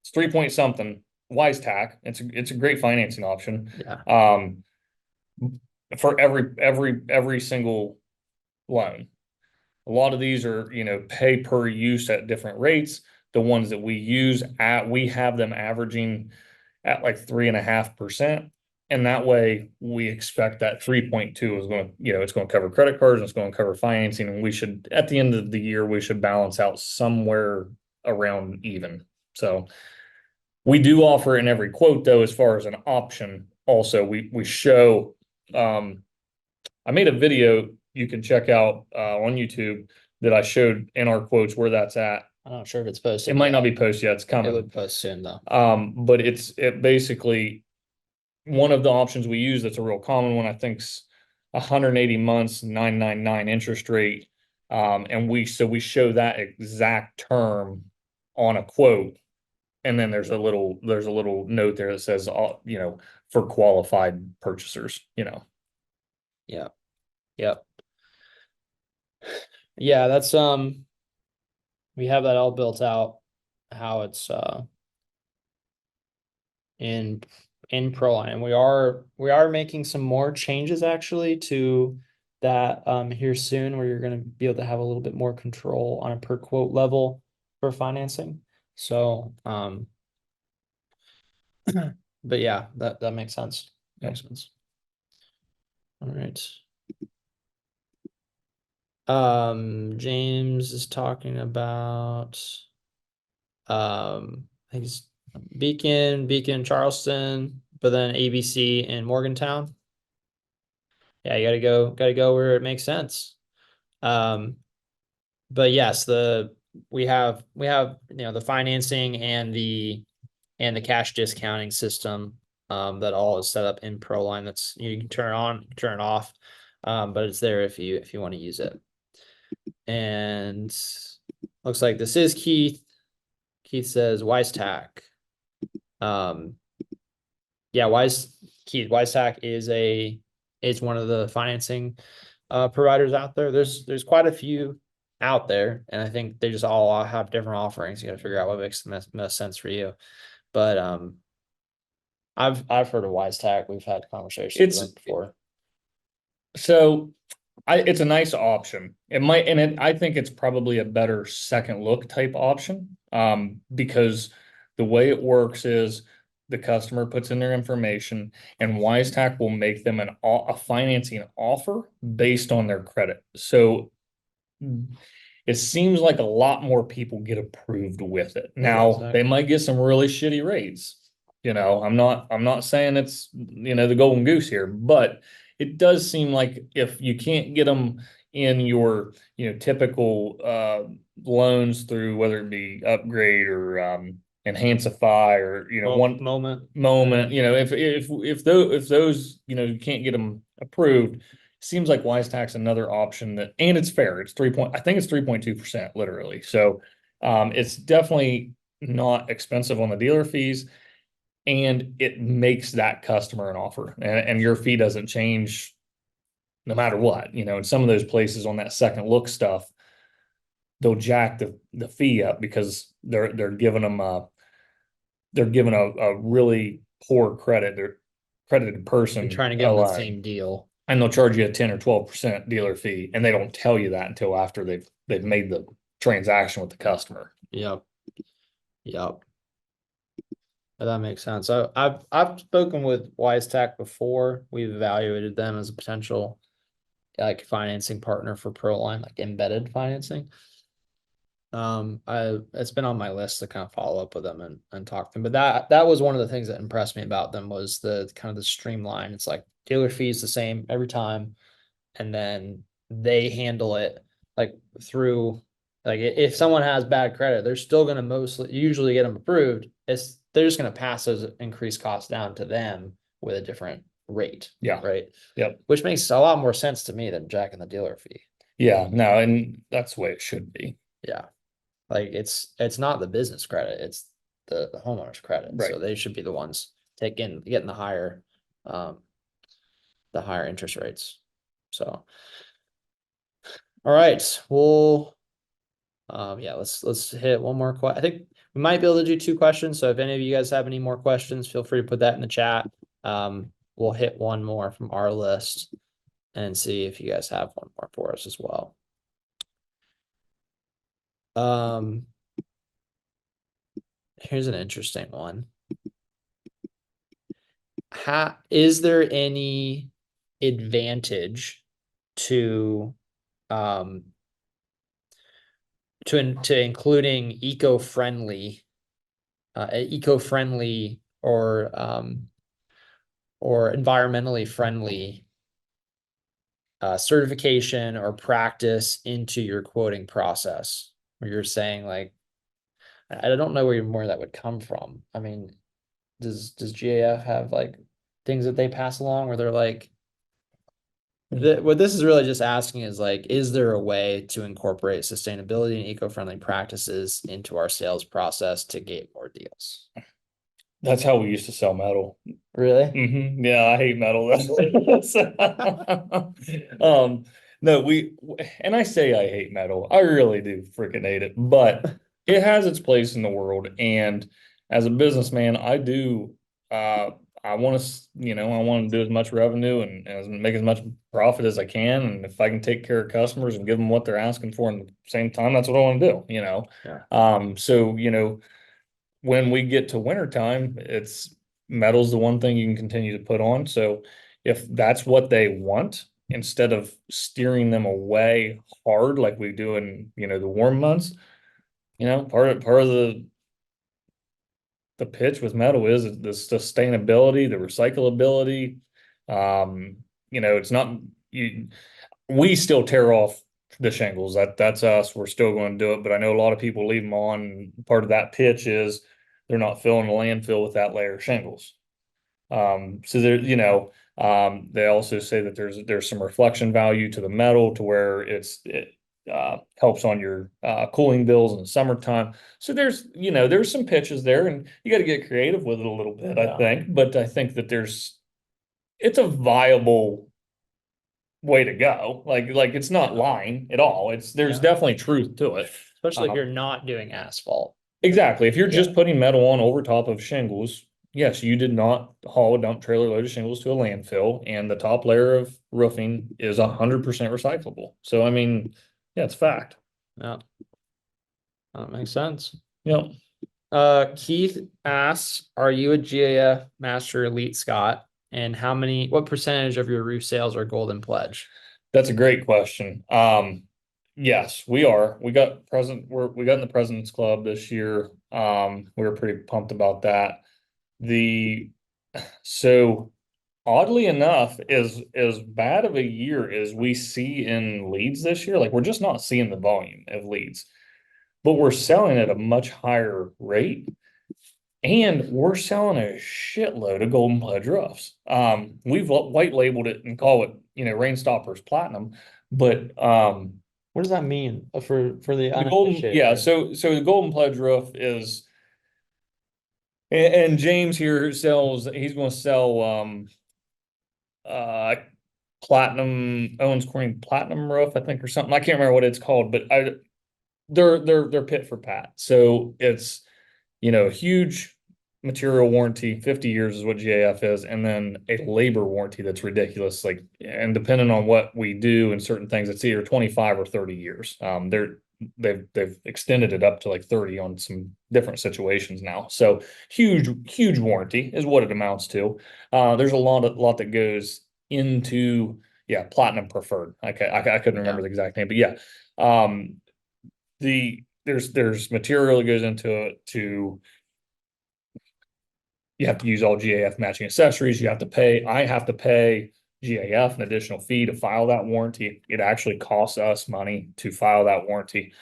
B: It's 3 point something, WiseTac. It's a great financing option.
A: Yeah.
B: For every single loan. A lot of these are, pay per use at different rates. The ones that we use we have them averaging at like 3.5%. And that way we expect that 3.2 is going to, it's going to cover credit cards and it's going to cover financing. And we should, at the end of the year, we should balance out somewhere around even. So we do offer in every quote though, as far as an option. Also, we show, I made a video you can check out on YouTube that I showed in our quotes where that's at.
A: I'm not sure if it's posted.
B: It might not be posted yet. It's
A: It
B: coming.
A: would post soon though.
B: But it basically one of the options we use that's a real common one, I think's 180 months, 999 interest rate. And we show that exact term on a quote. And then there's a little note there that says, for qualified purchasers,
A: Yeah. Yep. Yeah, that's we have that all built out, how it's in ProLine. And we are making some more changes actually to that here soon, where you're gonna be able to have a little bit more control on a per quote level for financing. So but yeah, that makes sense. Makes sense. All right. James is talking about I think it's Beacon, Charleston, but then ABC in Morgantown. Yeah, you gotta go where it makes sense. Um, but yes, we have the financing and the cash discounting system that all is set up in ProLine. That's you can turn on, turn it off, but it's there if you want to use it. And looks like this is Keith. Keith says WiseTac. Yeah, WiseTac is one of the financing providers out there. There's quite a few out there, and I think they just all have different offerings. You got to figure out what makes the most sense for you. But I've heard of WiseTac. We've had conversations with them before.
B: So it's a nice option. I think it's probably a better second look type option. Because the way it works is the customer puts in their information and WiseTac will make them a financing offer based on their credit. So it seems like a lot more people get approved with it. Now, they might get some really shitty rates. I'm not saying it's, the golden goose here, but it does seem like if you can't get them in your, typical loans through whether it be Upgrade or Enhancify or,
A: Moment.
B: if those, you can't get them approved, seems like WiseTac's another option and it's fair. I think it's 3.2% literally. So it's definitely not expensive on the dealer fees. And it makes that customer an offer and your fee doesn't change no matter what, in some of those places on that second look stuff, they'll jack the fee up because they're giving them a really poor credited person
A: You're trying to give
B: a
A: them the
B: loan,
A: same deal.
B: and they'll charge you a 10 or 12% dealer fee, and they don't tell you that until after they've made the transaction with the customer.
A: Yep. Yep. That makes sense. So I've spoken with WiseTech before. We've evaluated them as a potential like financing partner for ProLine, like embedded financing. It's been on my list to kind of follow up with them and talk to them. But that was one of the things that impressed me about them was the kind of the streamline. It's like dealer fees the same every time, and then they handle it like through like if someone has bad credit, they're still going to mostly usually get them approved. They're just going to pass those increased costs down to them with a different rate.
B: Yeah.
A: Right.
B: Yep.
A: Which makes a lot more sense to me than jacking the dealer fee.
B: Yeah. No, and that's the way it should be.
A: Yeah. Like it's not the business credit, it's the homeowner's credit.
B: Right.
A: So they should be the ones getting the higher interest rates. So all right, we'll yeah, let's hit one more question. I think we might be able to do two questions. So if any of you guys have any more questions, feel free to put that in the chat. We'll hit one more from our list and see if you guys have one more for us as well. Here's an interesting one. Is there any advantage to including eco-friendly or environmentally friendly certification or practice into your quoting process, where you're saying like, I don't know where that would come from. I mean, does GAF have like things that they pass along where they're like, what this is really just asking is like, is there a way to incorporate sustainability and eco-friendly practices into our sales process to get more deals?
B: That's how we used to sell metal.
A: Really?
B: Yeah, I hate metal. No, and I say I hate metal. I really do freaking hate it, but it has its place in the world. And as a businessman, I do, I want to, I want to do as much revenue and make as much profit as I can. And if I can take care of customers and give them what they're asking for in the same time, that's what I want to do,
A: Yeah.
B: So, when we get to wintertime, metal's the one thing you can continue to put on. So if that's what they want, instead of steering them away hard like we do in, the warm months, part of the pitch with metal is the sustainability, the recyclability. It's not we still tear off the shingles. That's us. We're still going to do it, but I know a lot of people leave them on. Part of that pitch is they're not filling the landfill with that layer of shingles. So they also say that there's some reflection value to the metal to where it helps on your cooling bills in the summertime. So there's some pitches there, and you got to get creative with it a little bit, I think. But I think that it's a viable way to go. Like it's not lying at all. There's definitely truth to it.
A: Especially if you're not doing asphalt.
B: Exactly. If you're just putting metal on over top of shingles, yes, you did not haul a dump trailer load of shingles to a landfill, and the top layer of roofing is 100% recyclable. So I mean, yeah, it's fact.
A: Yeah. That makes sense.
B: Yep.
A: Keith asks, are you a GAF Master Elite Scott? And what percentage of your roof sales are Golden Pledge?
B: That's a great question. Yes, we are. We got in the President's Club this year. We were pretty pumped about that. So oddly enough, as bad of a year as we see in leads this year, like we're just not seeing the volume of leads, but we're selling at a much higher rate. And we're selling a shitload of Golden Pledge roofs. We've white labeled it and call it, Rain Stoppers Platinum. But
A: what does that mean for the
B: golden? Yeah, so the Golden Pledge roof is, and James here he's going to sell Owens Corning Platinum roof, I think, or something. I can't remember what it's called, but they're pit for pat. So it's, a huge material warranty, 50 years is what GAF is, and then a labor warranty that's ridiculous. Like, and depending on what we do and certain things, it's either 25 or 30 years. They've extended it up to like 30 on some different situations now. So huge warranty is what it amounts to. There's a lot that goes into, yeah, platinum preferred. I couldn't remember the exact name, but yeah. There's material that goes into it to, you have to use all GAF matching accessories. I have to pay GAF an additional fee to file that warranty. It actually costs us money to file that warranty.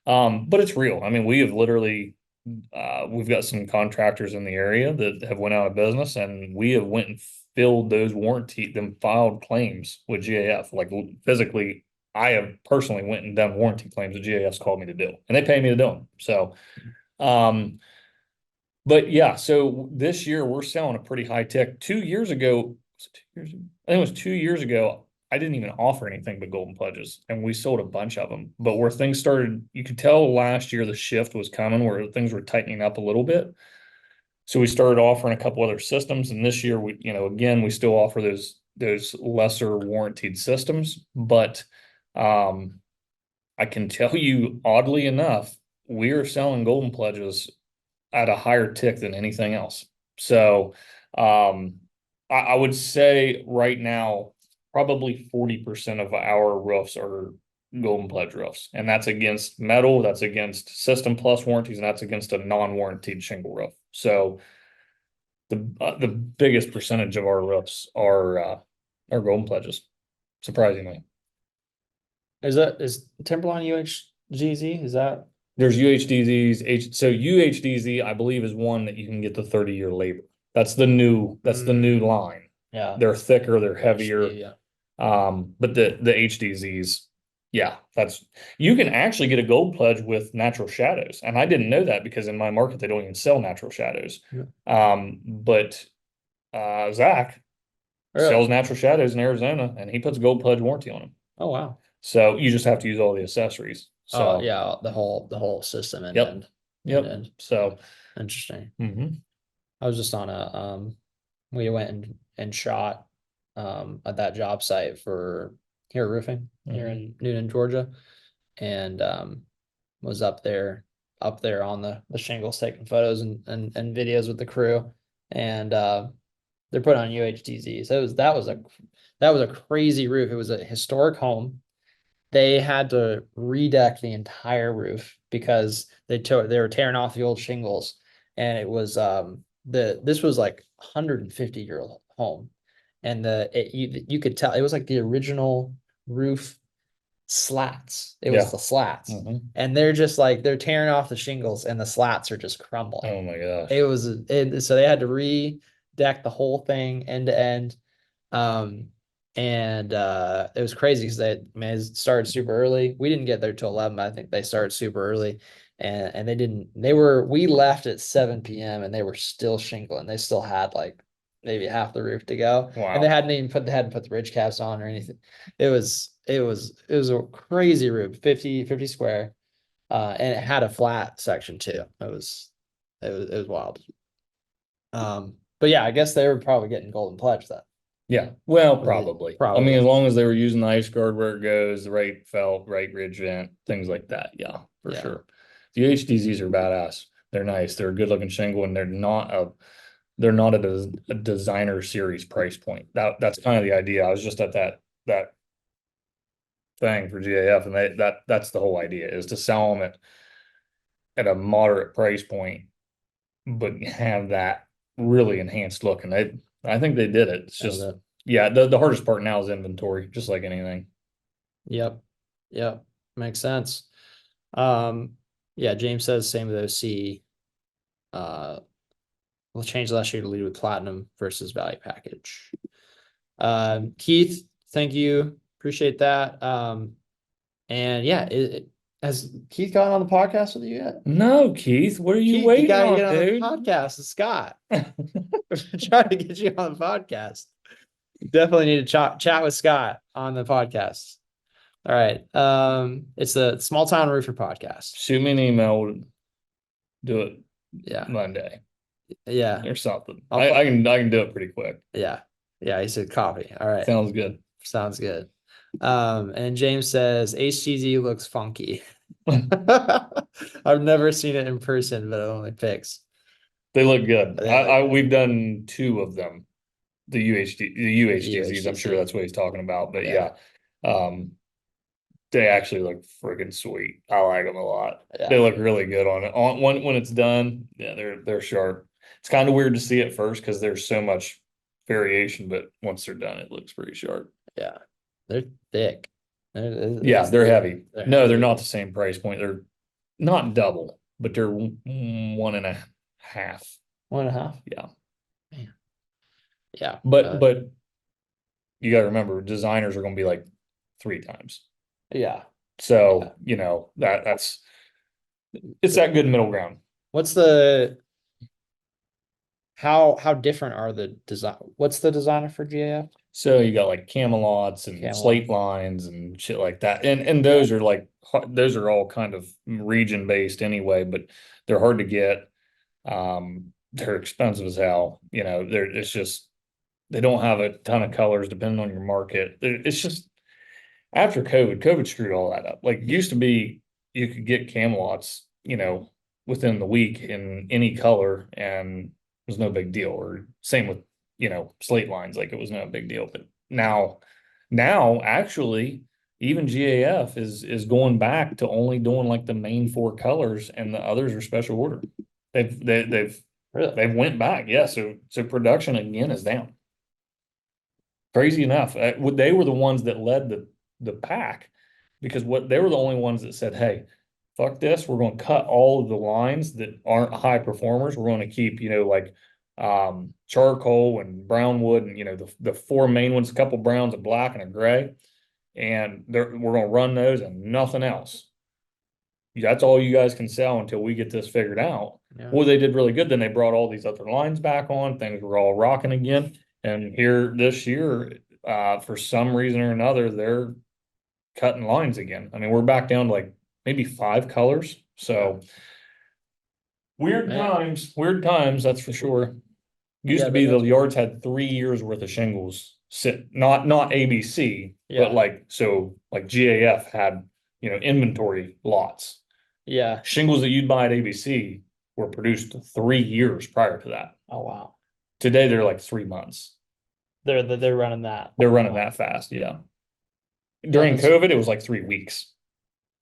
B: But it's real. I mean, we have literally, we've got some contractors in the area that have went out of business, and we have went and filed claims with GAF. Like, physically, I have personally went and done warranty claims that GAF's called me to do, and they pay me to do them. So, but yeah, so this year we're selling a pretty high tech. 2 years ago, was it 2 years ago? I think it was 2 years ago. I didn't even offer anything but golden pledges, and we sold a bunch of them. But where things started, you could tell last year the shift was coming where things were tightening up a little bit. So we started offering a couple other systems, and this year again, we still offer those lesser warranted systems. But I can tell you, oddly enough, we are selling golden pledges at a higher tick than anything else. So I would say right now, probably 40% of our roofs are golden pledge roofs. And that's against metal, that's against system plus warranties, and that's against a non-warranted shingle roof. So the biggest percentage of our roofs are golden pledges, surprisingly.
A: Is Timberline UHGZ? Is that?
B: There's UHDZs. So UHDZ, I believe, is one that you can get the 30-year labor. That's the new line.
A: Yeah.
B: They're thicker, they're heavier.
A: Yeah.
B: But the HDZs, yeah, you can actually get a gold pledge with natural shadows. And I didn't know that because in my market they don't even sell natural shadows.
A: Yeah.
B: But Zach sells natural shadows in Arizona, and he puts gold pledge warranty on them.
A: Oh wow.
B: So you just have to use all the accessories. So
A: yeah, the whole system and
B: Yep. So
A: interesting.
B: Mm-hmm.
A: I was just on we went and shot at that job site for Here Roofing here in Newton, Georgia, and was up there on the shingles taking photos and videos with the crew, and they're putting on UHDZ. So that was a crazy roof. It was a historic home. They had to redeck the entire roof because they were tearing off the old shingles, and it was this was like 150-year-old home, and you could tell it was like the original roof slats. It was the slats, and they're just like they're tearing off the shingles, and the slats are just crumbling.
B: Oh my gosh!
A: So they had to redeck the whole thing end to end. And it was crazy because it started super early. We didn't get there till 11, but I think they started super early, and we left at 7 p.m. and they were still shingling. They still had like maybe half the roof to go.
B: Wow.
A: And they hadn't put the ridge caps on or anything. It was a crazy roof, 50 square, and it had a flat section too. It was wild. But yeah, I guess they were probably getting golden pledge then.
B: Yeah, well, probably. I mean, as long as they were using the ice guard where it goes, the right felt, right ridge vent, things like that. Yeah, for sure. The HDZs are badass. They're nice. They're a good looking shingle, and they're not a designer series price point. That's kind of the idea. I was just at that thing for GAF, and that's the whole idea, is to sell them at a moderate price point, but have that really enhanced look. And I think they did it. It's just, yeah, the hardest part now is inventory, just like anything.
A: Yep. Makes sense. Yeah, James says same with OC. We'll change last year to lead with platinum versus value package. Keith, thank you. Appreciate that. And yeah, has Keith gone on the podcast with you yet?
B: No, Keith. What are you waiting on,
A: get
B: dude?
A: on the podcast, Scott. We're trying to get you on the podcast. Definitely need to chat with Scott on the podcast. All right. It's the Small Town Roofer podcast.
B: Shoot me an email. We'll do it
A: Yeah.
B: Monday
A: Yeah.
B: or something.
A: I'll
B: I can do it pretty quick.
A: Yeah. Yeah. He said copy. All right.
B: Sounds good.
A: Sounds good. And James says HTZ looks funky. I've never seen it in person, but only pics.
B: They look good.
A: They look
B: We've done 2 of them. The UHGZs, I'm sure
A: UHGZ.
B: that's what he's talking about, but
A: Yeah.
B: yeah. They actually look friggin' sweet. I like them a lot.
A: Yeah.
B: They look really good on it. On when it's done, yeah, they're sharp. It's kind of weird to see at first because there's so much variation, but once they're done, it looks pretty sharp.
A: Yeah. They're thick.
B: Yeah, they're heavy. No,
A: heavy.
B: they're not the same price point. They're not double, but they're 1.5.
A: 1.5.
B: Yeah.
A: Man. Yeah.
B: But you gotta remember, designers are gonna be like 3 times.
A: Yeah.
B: So,
A: Yeah.
B: you know, it's that good middle ground.
A: What's the how different are the design? What's the designer for GAF?
B: So you got like Camelots and
A: Camelot.
B: slate lines and shit like that. And those are like, those are all kind of region based anyway, but they're hard to get. They're expensive as hell. You know, it's just, they don't have a ton of colors depending on your market. It's just, after COVID screwed all that up. Like, used to be, you could get Camelots, you know, within the week in any color and it was no big deal. Or same with, you know, slate lines, like it was no big deal. But now actually, even GAF is going back to only doing like the main 4 colors, and the others are special order. They've
A: Really?
B: went back. Yeah. So production again is down. Crazy enough, they were the ones that led the pack, because they were the only ones that said, hey, fuck this, we're going to cut all of the lines that aren't high performers. We're going to keep, you know, like charcoal and brown wood, and, you know, the 4 main ones, a couple browns, a black and a gray, and we're going to run those and nothing else. That's all you guys can sell until we get this figured out.
A: Yeah.
B: Well, they did really good. Then they brought all these other lines back on. Things were all rocking again. And here this year, for some reason or another, they're cutting lines again. I mean, we're back down to like maybe 5 colors. So weird times, that's for sure. Used to be the yards had 3 years worth of shingles sit, not ABC, but like GAF had, you know, inventory lots.
A: Yeah.
B: Shingles that you'd buy at ABC were produced 3 years prior to that.
A: Oh wow.
B: Today they're like 3 months.
A: They're running that.
B: They're running that fast, yeah. During COVID, it was like 3 weeks.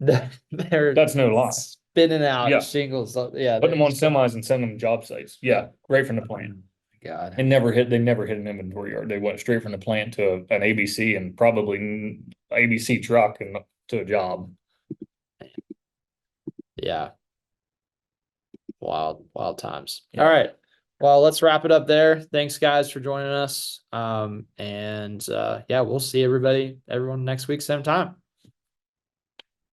B: That's no lie.
A: Spinning out shingles. Yeah.
B: Putting them on semis and sending them to job sites. Yeah, right from the plant.
A: God.
B: They never hit an inventory yard. They went straight from the plant to an ABC, and probably ABC truck and to a job.
A: Yeah. Wild times.
B: Yeah.
A: All right. Well, let's wrap it up there. Thanks guys for joining us. Yeah, we'll see everyone next week, same time.